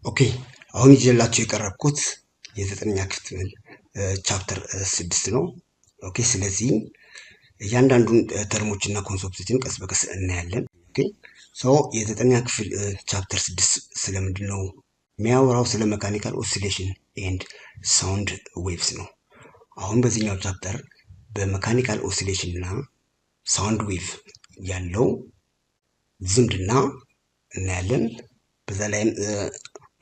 ኦኬ አሁን ይዤላችሁ የቀረብኩት የዘጠነኛ ክፍል ቻፕተር 6 ነው። ኦኬ ስለዚህ እያንዳንዱን ተርሞችና ኮንሰፕቶችን ቀስ በቀስ እናያለን። ኦኬ ሶ የዘጠነኛ ክፍል ቻፕተር 6 ስለምንድን ነው የሚያወራው? ስለ መካኒካል ኦሲሌሽን ኤንድ ሳውንድ ዌቭስ ነው። አሁን በዚህኛው ቻፕተር በመካኒካል ኦሲሌሽን እና ሳውንድ ዌቭ ያለው ዝምድና እናያለን። በዛ ላይም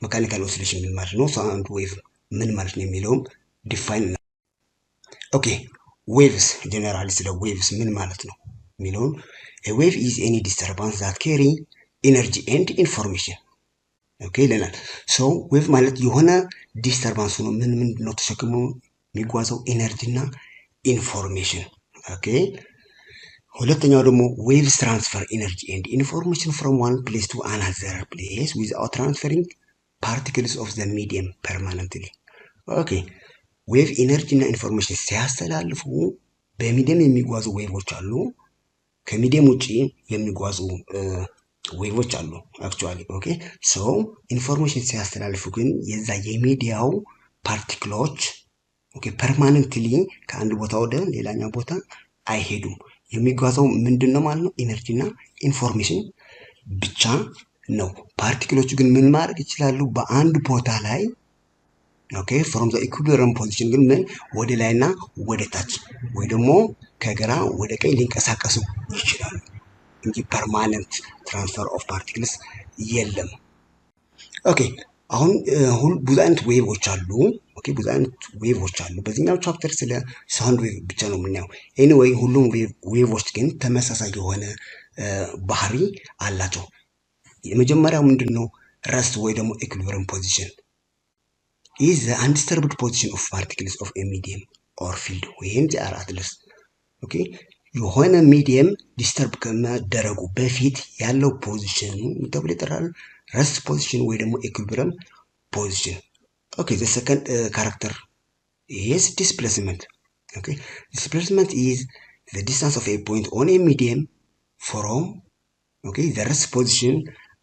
መካኒካል ኦሲሌሽን ምን ማለት ነው፣ ሳውንድ ዌቭ ምን ማለት ነው የሚለውም ዲፋይን እና ኦኬ ዌቭስ ጀነራሊ ስለ ዌቭስ ምን ማለት ነው የሚለውን ዌቭ ኢዝ ኤኒ ዲስተርባንስ ዛት ካሪ ኢነርጂ ኤንድ ኢንፎርሜሽን ኦኬ ይለናል። ሶ ዌቭ ማለት የሆነ ዲስተርባንስ ነው ምንድን ነው ተሸክሞ የሚጓዘው ኢነርጂ እና ኢንፎርሜሽን። ኦኬ ሁለተኛው ደግሞ ዌቭስ ትራንስፈር ኢነርጂ ኤንድ ኢንፎርሜሽን ፍሮም ዋን ፕሌስ ቱ አናዘር ፕሌስ ዊዝአውት ትራንስፈሪንግ ፓርቲክልስ ኦፍ ዘ ሚዲየም ፐርማነንትሊ። ኦኬ ዌቭ ኢነርጂ እና ኢንፎርሜሽን ሲያስተላልፉ በሚዲየም የሚጓዙ ዌቮች አሉ፣ ከሚዲየም ውጪ የሚጓዙ ዌቮች አሉ አክቹዋሊ። ኦኬ ሶ ኢንፎርሜሽን ሲያስተላልፉ ግን የዛ የሚዲያው ፓርቲክሎች ኦኬ ፐርማነንትሊ ከአንድ ቦታ ወደ ሌላኛው ቦታ አይሄዱም። የሚጓዘው ምንድን ነው ማለት ነው? ኢነርጂ እና ኢንፎርሜሽን ብቻ ነው። ፓርቲክሎቹ ግን ምን ማድረግ ይችላሉ? በአንድ ቦታ ላይ ኦኬ ፍሮም ዘ ኢኩሊብሪየም ፖዚሽን ግን ምን ወደ ላይና ወደ ታች ወይ ደግሞ ከግራ ወደ ቀኝ ሊንቀሳቀሱ ይችላሉ እንጂ ፐርማነንት ትራንስፈር ኦፍ ፓርቲክልስ የለም። ኦኬ አሁን ብዙ አይነት ዌቮች አሉ። ኦኬ ብዙ አይነት ዌቮች አሉ። በዚህኛው ቻፕተር ስለ ሳውንድ ዌቭ ብቻ ነው የምናየው። ኤኒዌይ ሁሉም ዌቮች ግን ተመሳሳይ የሆነ ባህሪ አላቸው። የመጀመሪያው ምንድን ነው? ረስት ወይ ደግሞ ኢኩሊብሪየም ፖዚሽን ኢዝ ዘ አንዲስተርብድ ፖዚሽን ኦፍ ፓርቲክልስ ኦፍ ኤ ሚዲየም ኦር ፊልድ ወይም ዚ አር አት ረስት። ኦኬ የሆነ ሚዲየም ዲስተርብ ከመደረጉ በፊት ያለው ፖዚሽን ተብሎ ይጠራል ረስት ፖዚሽን ወይ ደግሞ ኢኩሊብሪየም ፖዚሽን። ኦኬ ዘ ሰከንድ ካራክተር ኢዝ ዲስፕሌስመንት። ኦኬ ዲስፕሌስመንት ኢዝ ዘ ዲስታንስ ኦፍ ኤ ፖይንት ኦን ኤ ሚዲየም ፍሮም ኦኬ ዘ ረስት ፖዚሽን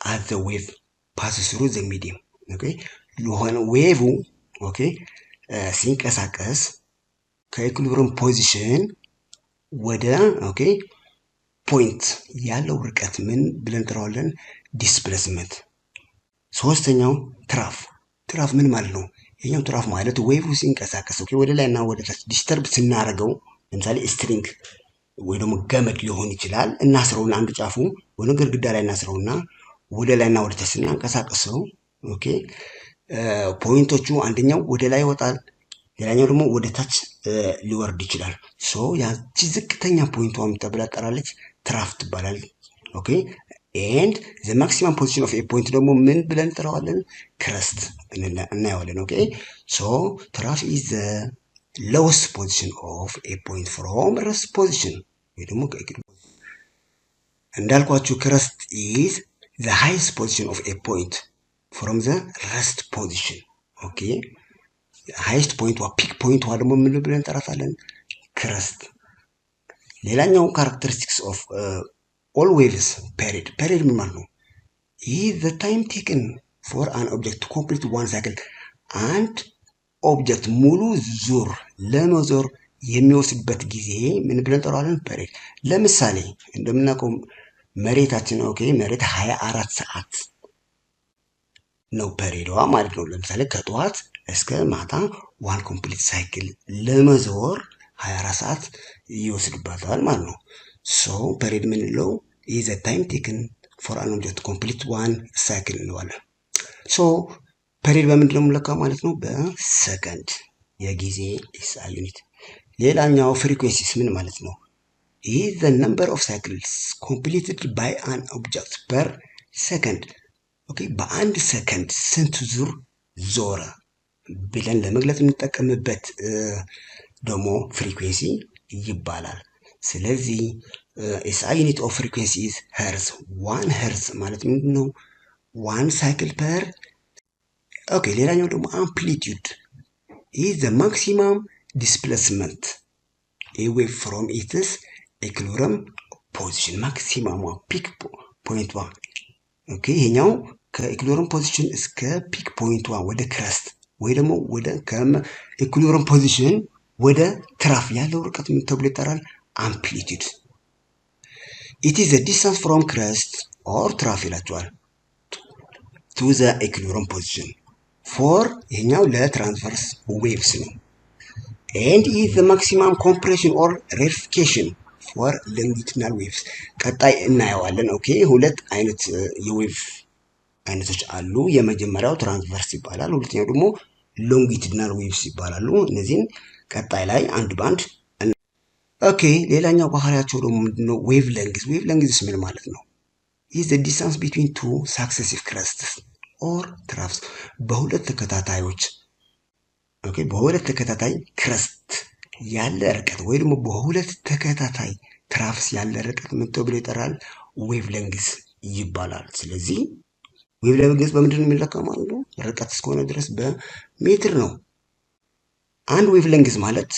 as the wave passes through the medium. ኦኬ የሆነ ዌቭ ኦኬ ሲንቀሳቀስ ከኢኩሊብሪየም ፖዚሽን ወደ ኦኬ ፖይንት ያለው ርቀት ምን ብለን እንጠራዋለን? ዲስፕሌስመንት። ሶስተኛው ትራፍ ምን ማለት ነው? ይሄኛው ትራፍ ማለት ዌቭ ሲንቀሳቀስ ኦኬ ወደ ላይና ወደ ታች ዲስተርብ ስናደርገው ለምሳሌ ስትሪንግ ወይ ደግሞ ገመድ ሊሆን ይችላል። እናስረውና አንዱ ጫፉ ወደ ግድግዳ ላይ እናስረውና ወደ ላይና ወደ ታች ስናንቀሳቅሰው ኦኬ ፖይንቶቹ አንደኛው ወደ ላይ ይወጣል፣ ሌላኛው ደግሞ ወደ ታች ሊወርድ ይችላል። ሶ ያቺ ዝቅተኛ ፖይንቷ ተብላ ትጠራለች፣ ትራፍ ትባላል። ኦኬ ኤንድ ዘ ማክሲመም ፖዚሽን ኦፍ ኤ ፖይንት ደግሞ ምን ብለን እንጠራዋለን? ክረስት እናየዋለን። ኦኬ ሶ ትራፍ ኢዝ ዘ ሎወስት ፖዚሽን ኦፍ ኤ ፖይንት ፍሮም ረስት ፖዚሽን ወይ ደግሞ እንዳልኳችሁ ክረስት ኢዝ the highest position of a point from the rest position. ኦኬ highest point ዋ ፒክ ፖይንት ዋ ደግሞ ምን ብለን እንጠራታለን? ክረስት። ሌላኛው ካራክተሪስቲክስ ኦፍ all waves period ምን ማለት ነው? is the time taken for an object to complete one cycle. አንድ ኦብጀክት ሙሉ ዙር ለመዞር የሚወስድበት ጊዜ ምን ብለን እንጠራዋለን? ፔሪድ። ለምሳሌ እንደምናውቀው መሬታችን ኦኬ መሬት 24 ሰዓት ነው ፔሪዷ ማለት ነው። ለምሳሌ ከጠዋት እስከ ማታ ዋን ኮምፕሊት ሳይክል ለመዞር 24 ሰዓት ይወስድባታል ማለት ነው። ሶ ፔሪድ ምንለው ኢዝ ዘ ታይም ቴክን ፎር አን ኦብጀክት ኮምፕሊት ዋን ሳይክል እንለዋለን። ሶ ፔሪድ በምንድን ነው የምንለካው ማለት ነው? በሰከንድ የጊዜ ኤስአይ ዩኒት። ሌላኛው ፍሪኩዌንሲስ ምን ማለት ነው? is the number of cycles completed by an object per second. ኦኬ በአንድ ሰከንድ ስንት ዙር ዞረ ብለን ለመግለጽ የምንጠቀምበት ደግሞ ፍሪኩዌንሲ ይባላል። ስለዚህ ኤስአይ ዩኒት ኦፍ ፍሪኩዌንሲ ኢዝ ሄርዝ። 1 ሄርዝ ማለት ምንድን ነው? 1 ሳይክል ፐር ኦኬ። ሌላኛው ደግሞ አምፕሊቲዩድ ኢዝ ዘ ማክሲመም ዲስፕሌስመንት ኤዌይ ፍሮም ኢትስ ኢኩሊብሪየም ፖዚሽን። ማክሲመም ፒክ ፖይንት ዋ ኦኬ ይሄኛው ከኢኩሊብሪየም ፖዚሽን እስከ ፒክ ፖይንቷ ወደ ክረስት ወይ ደግሞ ወደ ከኢኩሊብሪየም ፖዚሽን ወደ ትራፍ ያለው ርቀት ምን ተብሎ ይጠራል? አምፕሊቲዩድ። ኢት ኢዝ ዘ ዲስታንስ ፍሮም ክረስት ኦር ትራፍ ይላቸዋል ቱ ዘ ኢኩሊብሪየም ፖዚሽን ፎር ይሄኛው ለትራንስቨርስ ዌቭስ ነው። ኤንድ ኢዝ ዘ ማክሲመም ኮምፕሬሽን ኦር ሬሪፊኬሽን ፎር ሎንጊቱዲናል ዌቭስ። ቀጣይ እናየዋለን። ኦኬ ሁለት አይነት የዌቭ አይነቶች አሉ። የመጀመሪያው ትራንስቨርስ ይባላል፣ ሁለተኛው ደግሞ ሎንጊቱዲናል ዌቭስ ይባላሉ። እነዚህን ቀጣይ ላይ አንድ ባንድ። ኦኬ ሌላኛው ባህሪያቸው ደግሞ ምንድነው? ዌቭ ሌንግዝ። ዌቭ ሌንግዝ ምን ማለት ነው? ኢዝ ዘ ዲስታንስ ቢትዊን ቱ ሳክሴሲቭ ክረስትስ ኦር ትራፍስ። በሁለት ተከታታዮች ኦኬ በሁለት ተከታታይ ክረስት ያለ ርቀት ወይ ደግሞ በሁለት ተከታታይ ትራፍስ ያለ ርቀት ምን ተብሎ ይጠራል? ዌቭ ሌንግዝ ይባላል። ስለዚህ ዌቭ ሌንግዝ በምንድን ነው የሚለካው ማለት ነው? ርቀት እስከሆነ ድረስ በሜትር ነው። አንድ ዌቭ ሌንግዝ ማለት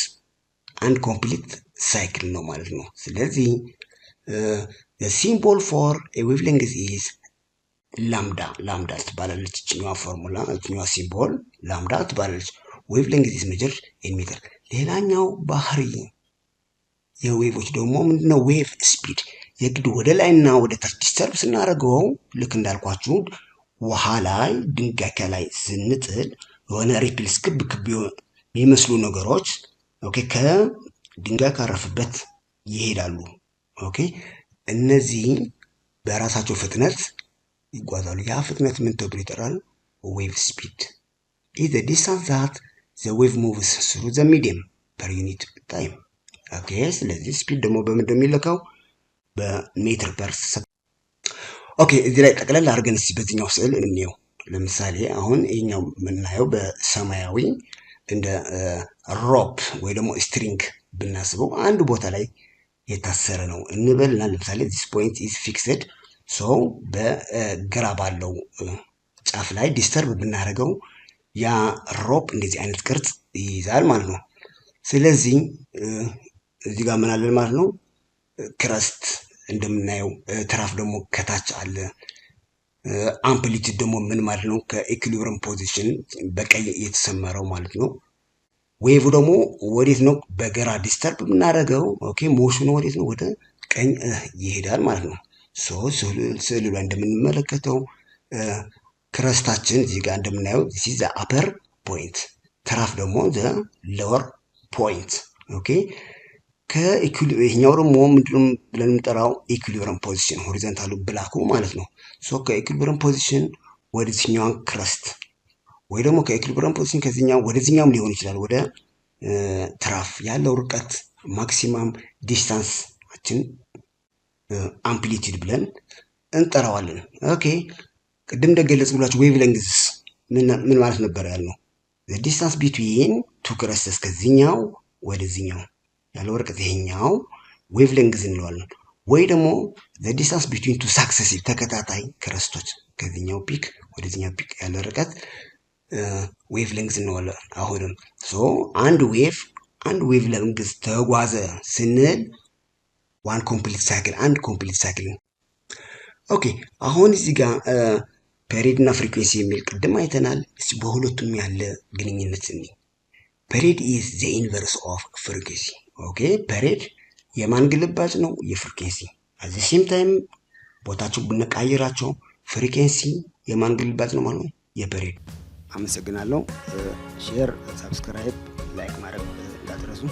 አንድ ኮምፕሊት ሳይክል ነው ማለት ነው። ስለዚህ ሲምቦል ፎር ዌቭ ሌንግዝ ኢዝ ላምዳ። ላምዳ ትባላለች እችኛዋ ፎርሙላ፣ እችኛዋ ሲምቦል ላምዳ ትባላለች። ዌቭ ሌንግዝ ኢዝ ሜጀርድ ኢን ሜትር። ሌላኛው ባህሪ የዌቮች ደግሞ ምንድነው? ዌቭ ስፒድ። የግድ ወደ ላይና ወደ ታች ዲስተርብ ስናደርገው ልክ እንዳልኳችሁ ውሃ ላይ ድንጋይ ከላይ ስንጥል የሆነ ሪፕልስ ክብ ክብ የሚመስሉ ነገሮች ኦኬ ከድንጋይ ካረፈበት ይሄዳሉ። ኦኬ እነዚህ በራሳቸው ፍጥነት ይጓዛሉ። ያ ፍጥነት ምን ተብሎ ይጠራል? ዌቭ ስፒድ ኢዝ ዘ ዲስታንስ ዛት ዘ ዌቭ ሙቭስ ስሩ ዘ ሚዲየም ፐር ዩኒት ታይም። ኦኬ ስለዚህ ስፒድ ደግሞ በምንድን ነው የሚለካው? በሜትር ፐር ሰከንድ። ኦኬ እዚህ ላይ ጠቅላላ አድርገን እስኪ በዚህኛው ስዕል እንየው። ለምሳሌ አሁን ይሄኛው የምናየው በሰማያዊ እንደ ሮፕ ወይ ደግሞ ስትሪንግ ብናስበው አንድ ቦታ ላይ የታሰረ ነው እንበልና ለምሳሌ ዚስ ፖይንት ኢዝ ፊክስድ ሶ በግራ ባለው ጫፍ ላይ ዲስተርብ ብናደርገው ያ ሮፕ እንደዚህ አይነት ቅርጽ ይይዛል ማለት ነው። ስለዚህ እዚህ ጋር ምን አለን ማለት ነው? ክረስት እንደምናየው፣ ትራፍ ደግሞ ከታች አለ። አምፕሊቲዩድ ደግሞ ምን ማለት ነው? ከኢኩሊብሪየም ፖዚሽን በቀይ የተሰመረው ማለት ነው። ዌቭ ደግሞ ወዴት ነው? በግራ ዲስተርብ ብናደርገው ኦኬ ሞሽኑ ወዴት ነው? ወደ ቀኝ ይሄዳል ማለት ነው። ስዕሉ ላይ እንደምንመለከተው ክረስታችን እዚህ ጋር እንደምናየው ዚስ ኢዝ ዘ አፐር ፖይንት፣ ትራፍ ደግሞ ዘ ሎወር ፖይንት። ኦኬ ይሄኛው ደግሞ ምንድነው ብለን የምንጠራው? ኢኩሊብሪየም ፖዚሽን፣ ሆሪዞንታሉ ብላኩ ማለት ነው። ከኢኩሊብሪየም ፖዚሽን ወደዚህኛው ክረስት ወይ ደግሞ ከኢኩሊብሪየም ፖዚሽን ከዚህኛው ወደዚህኛውም ሊሆን ይችላል ወደ ትራፍ ያለው ርቀት ማክሲማም ዲስታንሳችን አምፕሊቲዩድ ብለን እንጠራዋለን። ኦኬ ቅድም እንደገለጽኩላችሁ ዌቭ ሌንግዝ ምን ማለት ነበር ያልነው? ዘ ዲስታንስ ቢትዊን ቱ ክረስትስ ከዚህኛው ወደዚህኛው ያለው ርቀት ይሄኛው ዌቭ ሌንግዝ እንለዋለን። ወይ ደግሞ ዘ ዲስታንስ ቢትዊን ቱ ሳክሰሲቭ ተከታታይ ክረስቶች ከዚህኛው ፒክ ወደዚህኛው ፒክ ያለው ርቀት ዌቭ ሌንግዝ እንለዋለን። አሁንም አንድ ዌቭ ሌንግዝ ተጓዘ ስንል ዋን ኮምፕሊት ሳይክል፣ አንድ ኮምፕሊት ሳይክል። ኦኬ አሁን እዚህ ጋር ፔሪድ እና ፍሪኩዌንሲ የሚል ቅድም አይተናል። በሁለቱም ያለ ግንኙነት እኒ ፔሪድ ኢዝ ዘ ኢንቨርስ ኦፍ ፍሪኩዌንሲ። ኦኬ ፔሪድ የማን ግልባጭ ነው? የፍሪኩዌንሲ። አዚ ሴም ታይም ቦታቸው ብንቀይራቸው ፍሪኩዌንሲ የማን ግልባጭ ነው ማለት ነው? የፔሪድ። አመሰግናለሁ። ሼር፣ ሰብስክራይብ፣ ላይክ ማድረግ እንዳትረሱ።